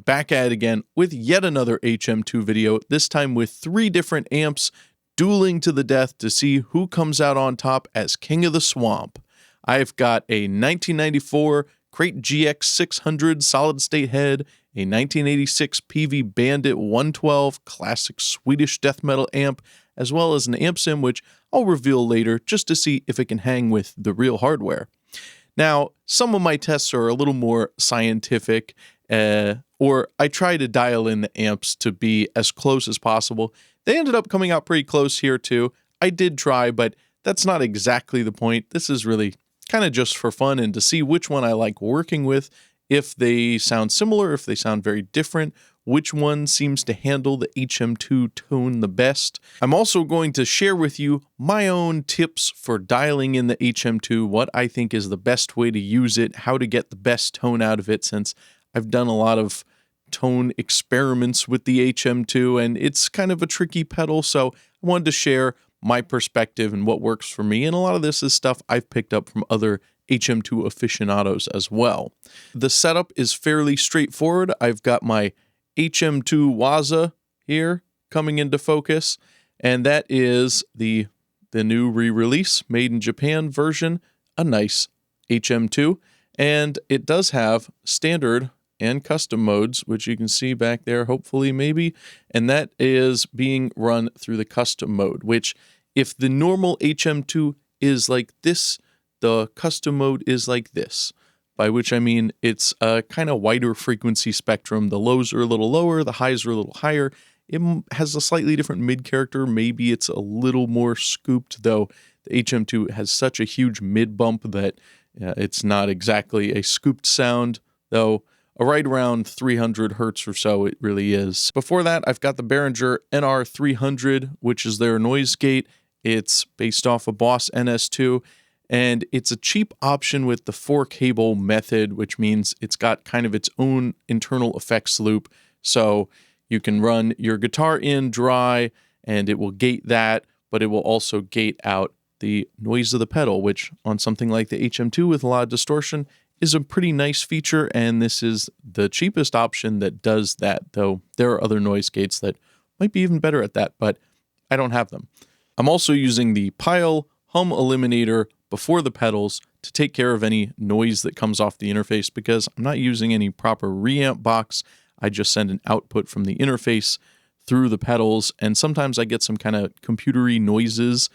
back at it again with yet another HM-2 video, this time with 3 different amps dueling to the death to see who comes out on top as King of the Swamp. I've got a 1994 Crate GX-600 solid-state head, a 1986 Peavy Bandit 112 classic Swedish death metal amp, as well as an amp sim which I'll reveal later just to see if it can hang with the real hardware. Now, some of my tests are a little more scientific, or I try to dial in the amps to be as close as possible. They ended up coming out pretty close here too. I did try, but that's not exactly the point. This is really kind of just for fun and to see which one I like working with, if they sound similar, if they sound very different, which one seems to handle the HM-2 tone the best. I'm also going to share with you my own tips for dialing in the HM-2, what I think is the best way to use it, how to get the best tone out of it, since I've done a lot of tone experiments with the HM-2, and it's kind of a tricky pedal, so I wanted to share my perspective and what works for me, and a lot of this is stuff I've picked up from other HM-2 aficionados as well. The setup is fairly straightforward. I've got my HM-2 Waza here coming into focus, and that is the new re-release, made in Japan version, a nice HM-2, and it does have standard and custom modes, which you can see back there, hopefully, maybe, and that is being run through the custom mode, which if the normal HM-2 is like this, the custom mode is like this, by which I mean it's a kind of wider frequency spectrum. The lows are a little lower, the highs are a little higher. It has a slightly different mid character. Maybe it's a little more scooped, though the HM-2 has such a huge mid bump that it's not exactly a scooped sound, though right around 300 hertz or so it really is. Before that, I've got the Behringer NR300, which is their noise gate. It's based off a Boss NS2, and it's a cheap option with the 4-cable method, which means it's got kind of its own internal effects loop. So you can run your guitar in dry, and it will gate that, but it will also gate out the noise of the pedal, which on something like the HM-2 with a lot of distortion is a pretty nice feature, and this is the cheapest option that does that, though there are other noise gates that might be even better at that, but I don't have them. I'm also using the Pile Hum Eliminator before the pedals to take care of any noise that comes off the interface, because I'm not using any proper reamp box. I just send an output from the interface through the pedals, and sometimes I get some kind of computery noises,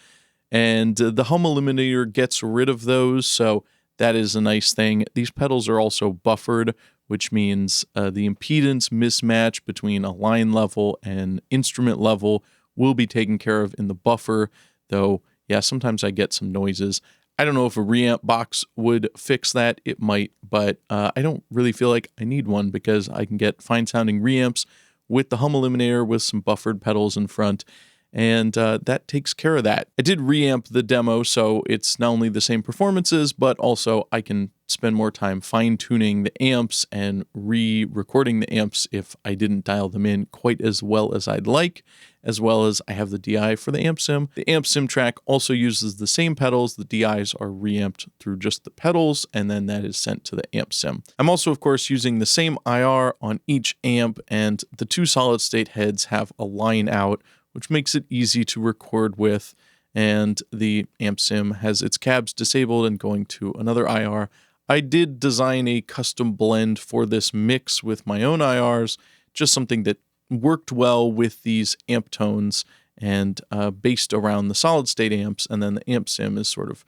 and the Hum Eliminator gets rid of those, so that is a nice thing. These pedals are also buffered, which means the impedance mismatch between a line level and instrument level will be taken care of in the buffer, though, yeah, sometimes I get some noises. I don't know if a reamp box would fix that. It might, but I don't really feel like I need one because I can get fine-sounding reamps with the Hum Eliminator with some buffered pedals in front, and that takes care of that. I did reamp the demo, so it's not only the same performances, but also I can spend more time fine-tuning the amps and re-recording the amps if I didn't dial them in quite as well as I'd like, as well as I have the DI for the amp sim. The amp sim track also uses the same pedals. The DIs are reamped through just the pedals, and then that is sent to the amp sim. I'm also, of course, using the same IR on each amp, and the 2 solid-state heads have a line out, which makes it easy to record with, and the amp sim has its cabs disabled and going to another IR. I did design a custom blend for this mix with my own IRs, just something that worked well with these amp tones and based around the solid state amps, and then the amp sim is sort of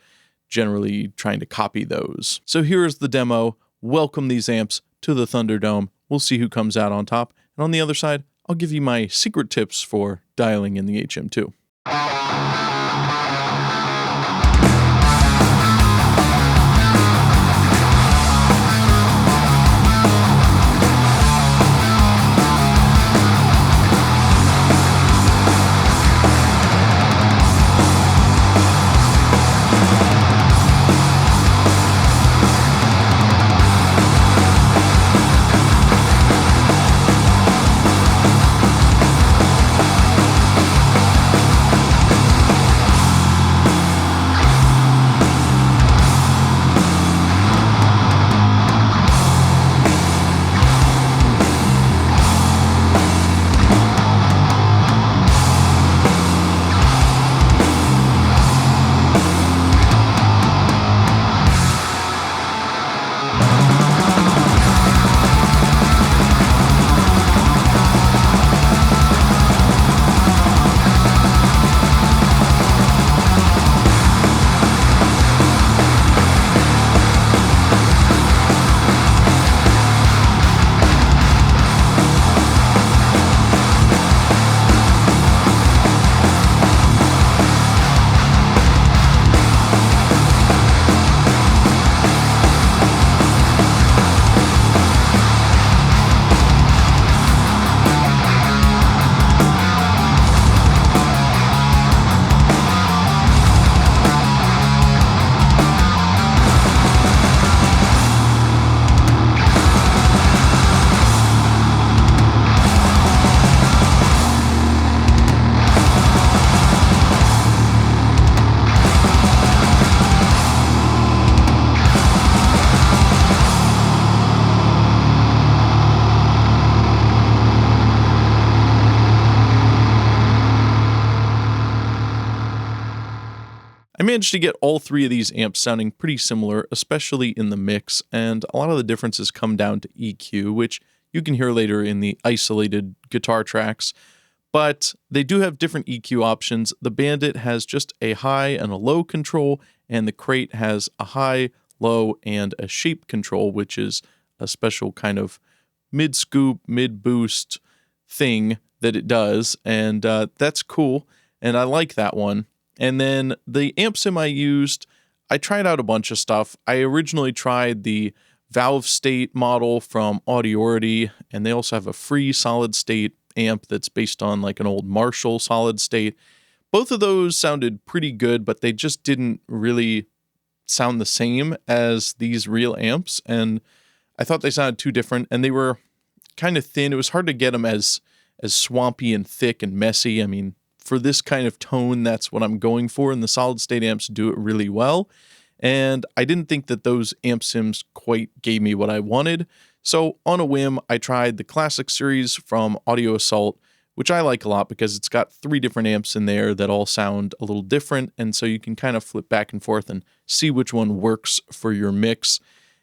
generally trying to copy those. So here's the demo. Welcome these amps to the Thunderdome. We'll see who comes out on top, and on the other side, I'll give you my secret tips for dialing in the HM-2. managed to get all three of these amps sounding pretty similar, especially in the mix, and a lot of the differences come down to EQ, which you can hear later in the isolated guitar tracks. But they do have different EQ options. The Bandit has just a high and a low control, and the Crate has a high, low, and a shape control, which is a special kind of mid-scoop, mid-boost thing that it does, and that's cool, and I like that one. And then the amp sim I used, I tried out a bunch of stuff. I originally tried the Valve State model from Audiority, and they also have a free solid state amp that's based on like an old Marshall solid state. Both of those sounded pretty good, but they just didn't really sound the same as these real amps, and I thought they sounded too different, and they were kind of thin. It was hard to get them as swampy and thick and messy. I mean, for this kind of tone, that's what I'm going for, and the solid state amps do it really well. And I didn't think that those amp sims quite gave me what I wanted. So on a whim, I tried the Classic series from Audio Assault, which I like a lot because it's got 3 different amps in there that all sound a little different. And so you can kind of flip back and forth and see which one works for your mix.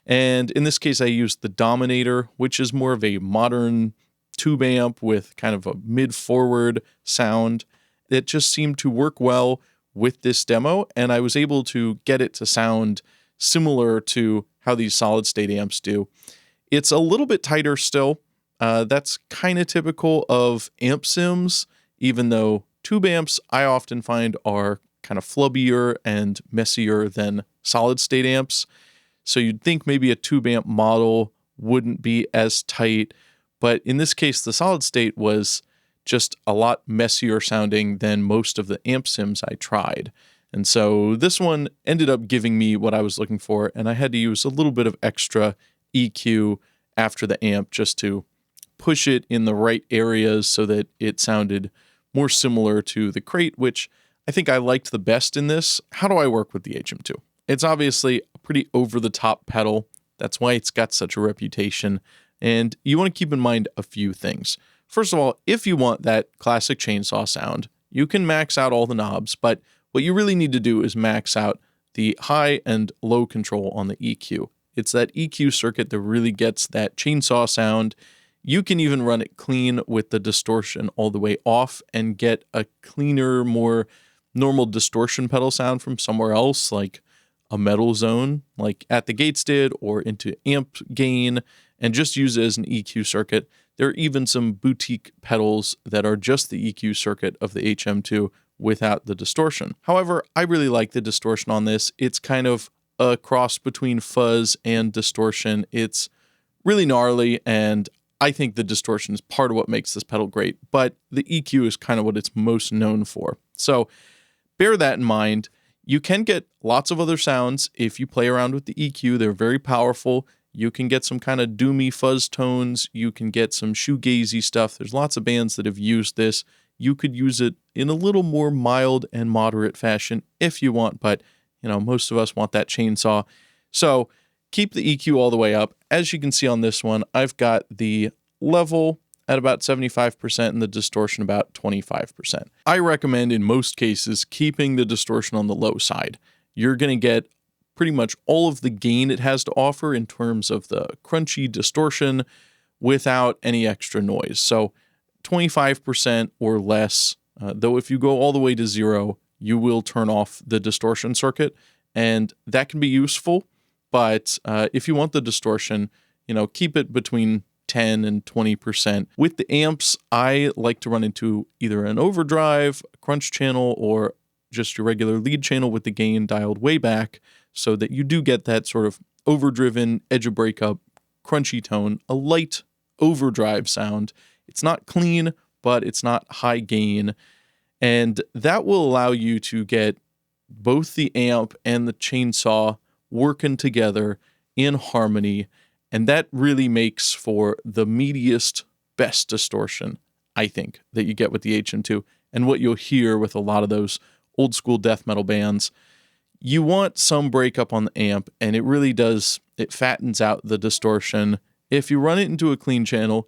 And in this case, I used the Dominator, which is more of a modern tube amp with kind of a mid-forward sound that just seemed to work well with this demo, and I was able to get it to sound similar to how these solid-state amps do. It's a little bit tighter still. That's kind of typical of amp sims, even though tube amps I often find are kind of flubbier and messier than solid-state amps. So you'd think maybe a tube amp model wouldn't be as tight, but in this case, the solid state was just a lot messier sounding than most of the amp sims I tried. And so this one ended up giving me what I was looking for, and I had to use a little bit of extra EQ after the amp just to push it in the right areas so that it sounded more similar to the Crate, which I think I liked the best in this. How do I work with the HM-2? It's obviously a pretty over-the-top pedal. That's why it's got such a reputation. And you want to keep in mind a few things. First of all, if you want that classic chainsaw sound, you can max out all the knobs, but what you really need to do is max out the high and low control on the EQ. It's that EQ circuit that really gets that chainsaw sound. You can even run it clean with the distortion all the way off and get a cleaner, more normal distortion pedal sound from somewhere else, like a metal zone, like At the Gates did, or into amp gain, and just use it as an EQ circuit. There are even some boutique pedals that are just the EQ circuit of the HM-2 without the distortion. However, I really like the distortion on this. It's kind of a cross between fuzz and distortion. It's really gnarly, and I think the distortion is part of what makes this pedal great, but the EQ is kind of what it's most known for. So bear that in mind. You can get lots of other sounds if you play around with the EQ. They're very powerful. You can get some kind of doomy fuzz tones. You can get some shoegazy stuff. There's lots of bands that have used this. You could use it in a little more mild and moderate fashion if you want, but you know, most of us want that chainsaw. So keep the EQ all the way up. As you can see on this one, I've got the level at about 75% and the distortion about 25%. I recommend in most cases keeping the distortion on the low side. You're going to get pretty much all of the gain it has to offer in terms of the crunchy distortion without any extra noise. So 25% or less, though if you go all the way to 0, you will turn off the distortion circuit, and that can be useful. But if you want the distortion, you know, keep it between 10 and 20%. With the amps, I like to run into either an overdrive, a crunch channel, or just your regular lead channel with the gain dialed way back so that you do get that sort of overdriven, edge of breakup, crunchy tone, a light overdrive sound. It's not clean, but it's not high gain. And that will allow you to get both the amp and the chainsaw working together in harmony. And that really makes for the meatiest, best distortion, I think, that you get with the HM-2 and what you'll hear with a lot of those old school death metal bands. You want some breakup on the amp, and it really does, it fattens out the distortion. If you run it into a clean channel,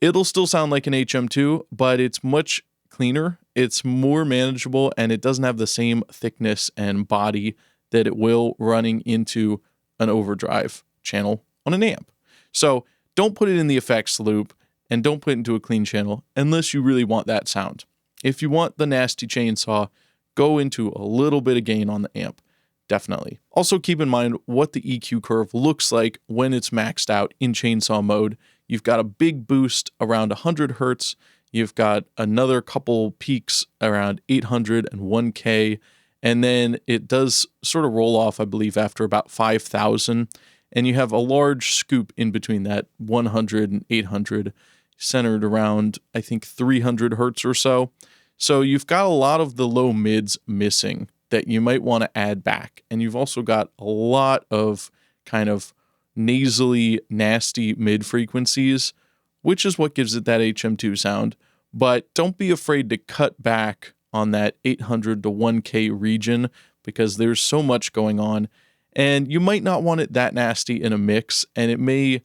it'll still sound like an HM-2, but it's much cleaner. It's more manageable, and it doesn't have the same thickness and body that it will running into an overdrive channel on an amp. So don't put it in the effects loop and don't put it into a clean channel unless you really want that sound. If you want the nasty chainsaw, go into a little bit of gain on the amp. Definitely. Also keep in mind what the EQ curve looks like when it's maxed out in chainsaw mode. You've got a big boost around 100 hertz. You've got another couple peaks around 800 and 1K. And then it does sort of roll off, I believe, after about 5,000. And you have a large scoop in between that 100 and 800, centered around, I think, 300 hertz or so. So you've got a lot of the low mids missing that you might want to add back. And you've also got a lot of kind of nasally, nasty mid frequencies, which is what gives it that HM2 sound. But don't be afraid to cut back on that 800 to 1K region because there's so much going on. And you might not want it that nasty in a mix, and it may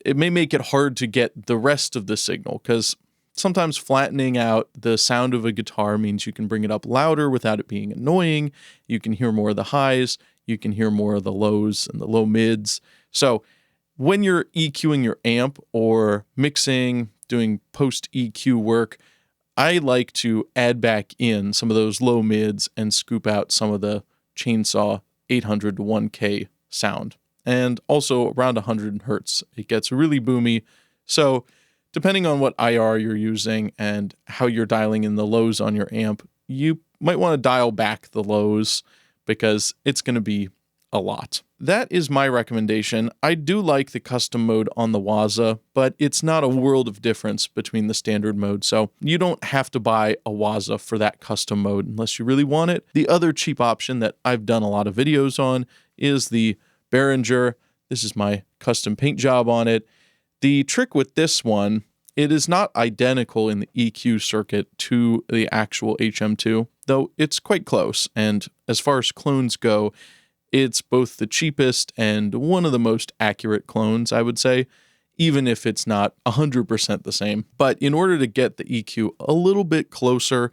make it hard to get the rest of the signal, because sometimes flattening out the sound of a guitar means you can bring it up louder without it being annoying. You can hear more of the highs. You can hear more of the lows and the low mids. So when you're EQing your amp or mixing, doing post EQ work, I like to add back in some of those low mids and scoop out some of the chainsaw 800 to 1K sound. And also around 100 hertz, it gets really boomy. So depending on what IR you're using and how you're dialing in the lows on your amp, you might want to dial back the lows because it's going to be a lot. That is my recommendation. I do like the custom mode on the Waza, but it's not a world of difference between the standard mode, so you don't have to buy a Waza for that custom mode unless you really want it. The other cheap option that I've done a lot of videos on is the Behringer. This is my custom paint job on it. The trick with this one, it is not identical in the EQ circuit to the actual HM2, though it's quite close, and as far as clones go, it's both the cheapest and one of the most accurate clones, I would say, even if it's not 100% the same. But in order to get the EQ a little bit closer,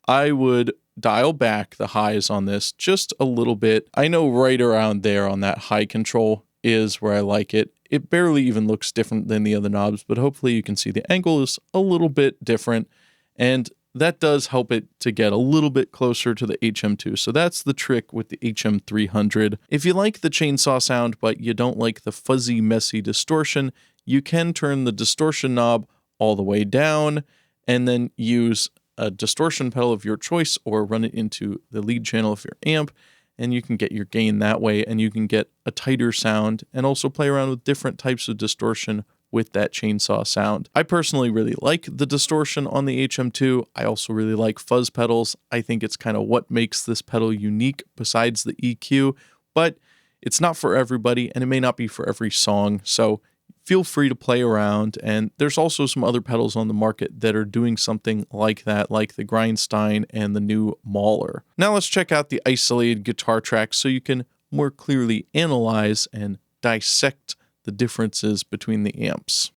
I would dial back the highs on this just a little bit. I know right around there on that high control is where I like it. It barely even looks different than the other knobs, but hopefully you can see the angle is a little bit different, and that does help it to get a little bit closer to the HM2. So that's the trick with the HM-300. If you like the chainsaw sound, but you don't like the fuzzy, messy distortion, you can turn the distortion knob all the way down and then use a distortion pedal of your choice or run it into the lead channel of your amp, and you can get your gain that way, and you can get a tighter sound and also play around with different types of distortion with that chainsaw sound. I personally really like the distortion on the HM2. I also really like fuzz pedals. I think it's kind of what makes this pedal unique besides the EQ, but it's not for everybody and it may not be for every song. So feel free to play around. And there's also some other pedals on the market that are doing something like that, like the Grindstein and the new Mahler. Now let's check out the isolated guitar tracks so you can more clearly analyze and dissect the differences between the amps.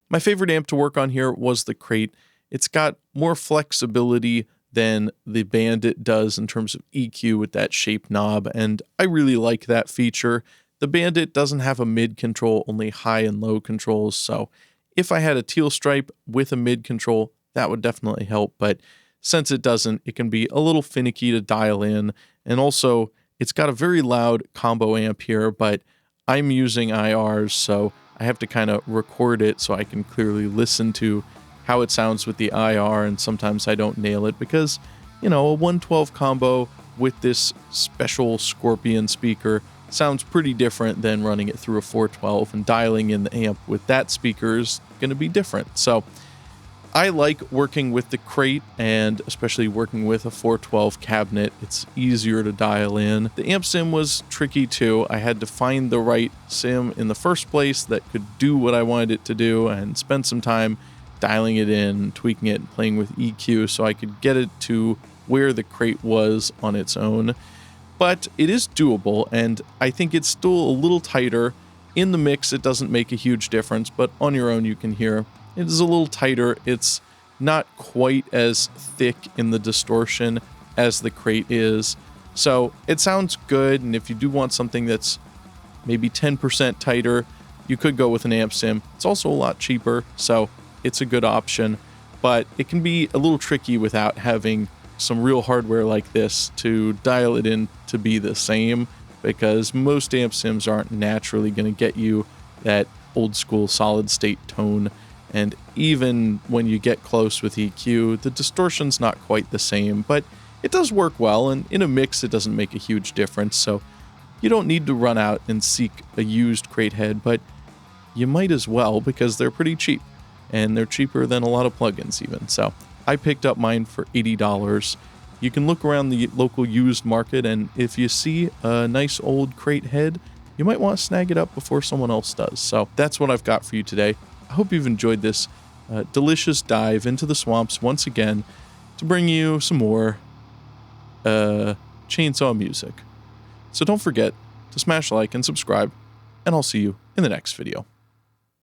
My favorite amp to work on here was the Crate. It's got more flexibility than the Bandit does in terms of EQ with that shape knob, and I really like that feature. The Bandit doesn't have a mid control, only high and low controls, so if I had a teal stripe with a mid control, that would definitely help, but since it doesn't, it can be a little finicky to dial in, and also it's got a very loud combo amp here, but I'm using IRs, so I have to kind of record it so I can clearly listen to how it sounds with the IR, and sometimes I don't nail it because, you know, a 112 combo with this special Scorpion speaker sounds pretty different than running it through a 412, and dialing in the amp with that speaker is going to be different. So I like working with the Crate, and especially working with a 412 cabinet. It's easier to dial in. The amp sim was tricky too. I had to find the right sim in the first place that could do what I wanted it to do, and spend some time dialing it in, tweaking it, and playing with EQ so I could get it to where the Crate was on its own. But it is doable, and I think it's still a little tighter. In the mix, it doesn't make a huge difference, but on your own, you can hear it is a little tighter. It's not quite as thick in the distortion as the Crate is. So it sounds good, and if you do want something that's maybe 10% tighter, you could go with an amp sim. It's also a lot cheaper, so it's a good option, but it can be a little tricky without having some real hardware like this to dial it in to be the same, because most amp sims aren't naturally going to get you that old school solid state tone. And even when you get close with EQ, the distortion's not quite the same, but it does work well, and in a mix it doesn't make a huge difference, so you don't need to run out and seek a used Crate head, but you might as well because they're pretty cheap, and they're cheaper than a lot of plugins even. So I picked up mine for $80. You can look around the local used market, and if you see a nice old Crate head, you might want to snag it up before someone else does. So that's what I've got for you today. I hope you've enjoyed this delicious dive into the swamps once again to bring you some more chainsaw music. So don't forget to smash like and subscribe, and I'll see you in the next video.